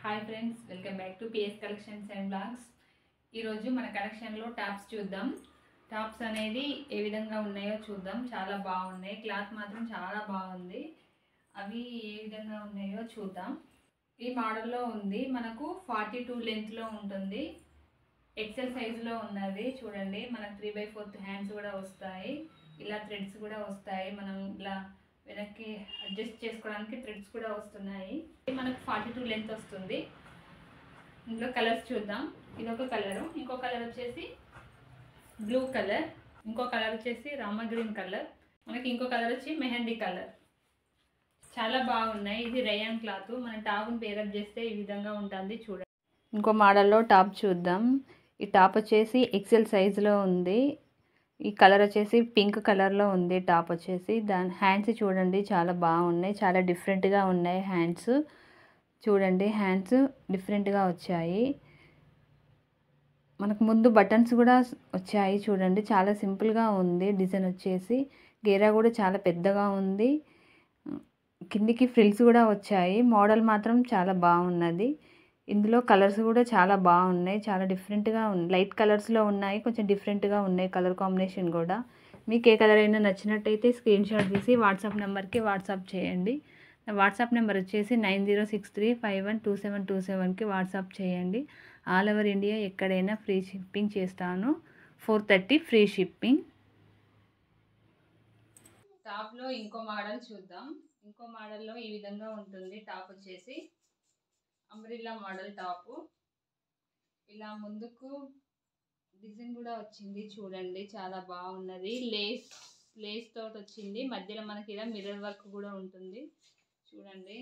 Hi friends, welcome back to P S collections and blogs. ఈరోజు మన కలెక్షన్లో టాప్స్ చూద్దాం. టాప్స్ అనేది ఏ విధంగా ఉన్నాయో చూద్దాం. చాలా బాగున్నాయి, క్లాత్ మాత్రం చాలా బాగుంది. అవి ఏ విధంగా ఉన్నాయో చూద్దాం. ఈ మోడల్లో ఉంది, మనకు 42 లెంత్లో ఉంటుంది. ఎక్సెల్ సైజులో ఉన్నది. చూడండి, మనకు 3/4 హ్యాండ్స్ కూడా వస్తాయి. ఇలా థ్రెడ్స్ కూడా వస్తాయి. మనం ఇలా వెనక్కి అడ్జస్ట్ చేసుకోవడానికి థ్రెడ్స్ కూడా వస్తున్నాయి. మనకు 42 లెంత్ వస్తుంది. ఇందులో కలర్స్ చూద్దాం. ఇదొక కలరు, ఇంకో కలర్ వచ్చేసి బ్లూ కలర్, ఇంకో కలర్ వచ్చేసి రామ గ్రీన్ కలర్, మనకి ఇంకో కలర్ వచ్చి మెహందీ కలర్. చాలా బాగున్నాయి. ఇది రేయాన్ క్లాత్. మన టాప్ని పేరప్ చేస్తే ఈ విధంగా ఉంటుంది. చూడండి, ఇంకో మోడల్లో టాప్ చూద్దాం. ఈ టాప్ వచ్చేసి ఎక్సెల్ సైజులో ఉంది. ఈ కలర్ వచ్చేసి పింక్ కలర్లో ఉంది. టాప్ వచ్చేసి దాని హ్యాండ్స్ చూడండి, చాలా బాగున్నాయి. చాలా డిఫరెంట్గా ఉన్నాయి హ్యాండ్స్. చూడండి, హ్యాండ్స్ డిఫరెంట్గా వచ్చాయి. మనకు ముందు బటన్స్ కూడా వచ్చాయి. చూడండి, చాలా సింపుల్గా ఉంది. డిజైన్ వచ్చేసి గేరా కూడా చాలా పెద్దగా ఉంది. కిందికి ఫ్రిల్స్ కూడా వచ్చాయి. మోడల్ మాత్రం చాలా బాగున్నది. ఇందులో కలర్స్ కూడా చాలా బాగున్నాయి. చాలా డిఫరెంట్గా ఉన్నాయి. లైట్ కలర్స్లో ఉన్నాయి, కొంచెం డిఫరెంట్గా ఉన్నాయి కలర్ కాంబినేషన్ కూడా. మీకు ఏ కలర్ అయినా నచ్చినట్టయితే స్క్రీన్ షాట్ తీసి వాట్సాప్ నెంబర్కి వాట్సాప్ చేయండి. నా వాట్సాప్ నెంబర్ వచ్చేసి 9063512727కి వాట్సాప్ చేయండి. ఆల్ ఓవర్ ఇండియా ఎక్కడైనా ఫ్రీ షిప్పింగ్ చేస్తాను. 430 ఫ్రీ షిప్పింగ్. టాప్లో ఇంకో మోడల్ చూద్దాం. ఇంకో మోడల్లో ఈ విధంగా ఉంటుంది. టాప్ వచ్చేసి అంబ్రిల్లా మోడల్ టాపు. ఇలా ముందుకు డిజైన్ కూడా వచ్చింది. చూడండి, చాలా బాగున్నది. లేస్ తోటి వచ్చింది. మధ్యలో మనకి ఇలా మిర్రర్ వర్క్ కూడా ఉంటుంది. చూడండి,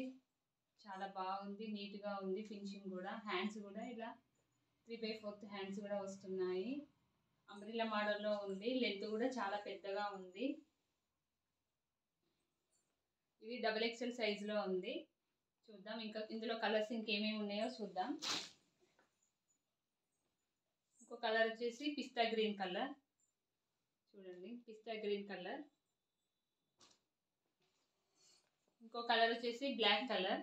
చాలా బాగుంది. నీట్గా ఉంది. ఫినిషింగ్ కూడా. హ్యాండ్స్ కూడా ఇలా 3/4 హ్యాండ్స్ కూడా వస్తున్నాయి. అంబ్రిల్లా మోడల్లో ఉంది. లెంత్ కూడా చాలా పెద్దగా ఉంది. ఇది XXL సైజులో ఉంది. చూద్దాం, ఇంకా ఇందులో కలర్స్ ఇంకేమేమి ఉన్నాయో చూద్దాం. ఇంకో కలర్ వచ్చేసి పిస్తా గ్రీన్ కలర్. చూడండి, పిస్తా గ్రీన్ కలర్. ఇంకో కలర్ వచ్చేసి బ్లాక్ కలర్.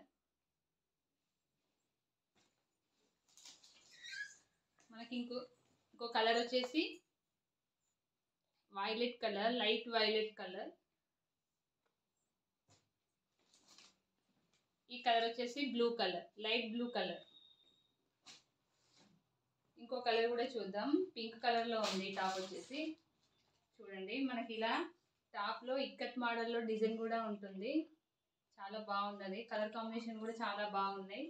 మనకి ఇంకో కలర్ వచ్చేసి violet colour, light violet colour. ఈ కలర్ వచ్చేసి blue colour, light blue colour. ఇంకో కలర్ కూడా చూద్దాం. పింక్ కలర్లో ఉంది టాప్ వచ్చేసి. చూడండి, మనకి ఇలా టాప్లో ఇక్కత్ మోడల్లో డిజైన్ కూడా ఉంటుంది. చాలా బాగున్నది. కలర్ కాంబినేషన్ కూడా చాలా బాగున్నాయి.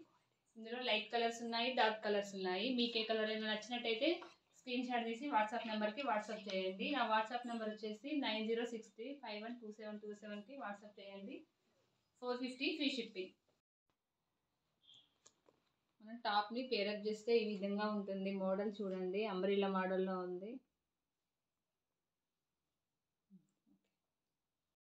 ఇందులో లైట్ కలర్స్ ఉన్నాయి, డార్క్ కలర్స్ ఉన్నాయి. మీకు ఏ కలర్ అయినా నచ్చినట్టయితే స్క్రీన్ షాట్ తీసి వాట్సాప్ నెంబర్కి వాట్సాప్ చేయండి. నా వాట్సాప్ నెంబర్ వచ్చేసి 9063512727కి వాట్సాప్ చేయండి. 450 ఫ్రీ షిప్పింగ్. మనం టాప్ని పేరప్ చేస్తే ఈ విధంగా ఉంటుంది. మోడల్ చూడండి, అంబ్రిల్లా మోడల్లో ఉంది.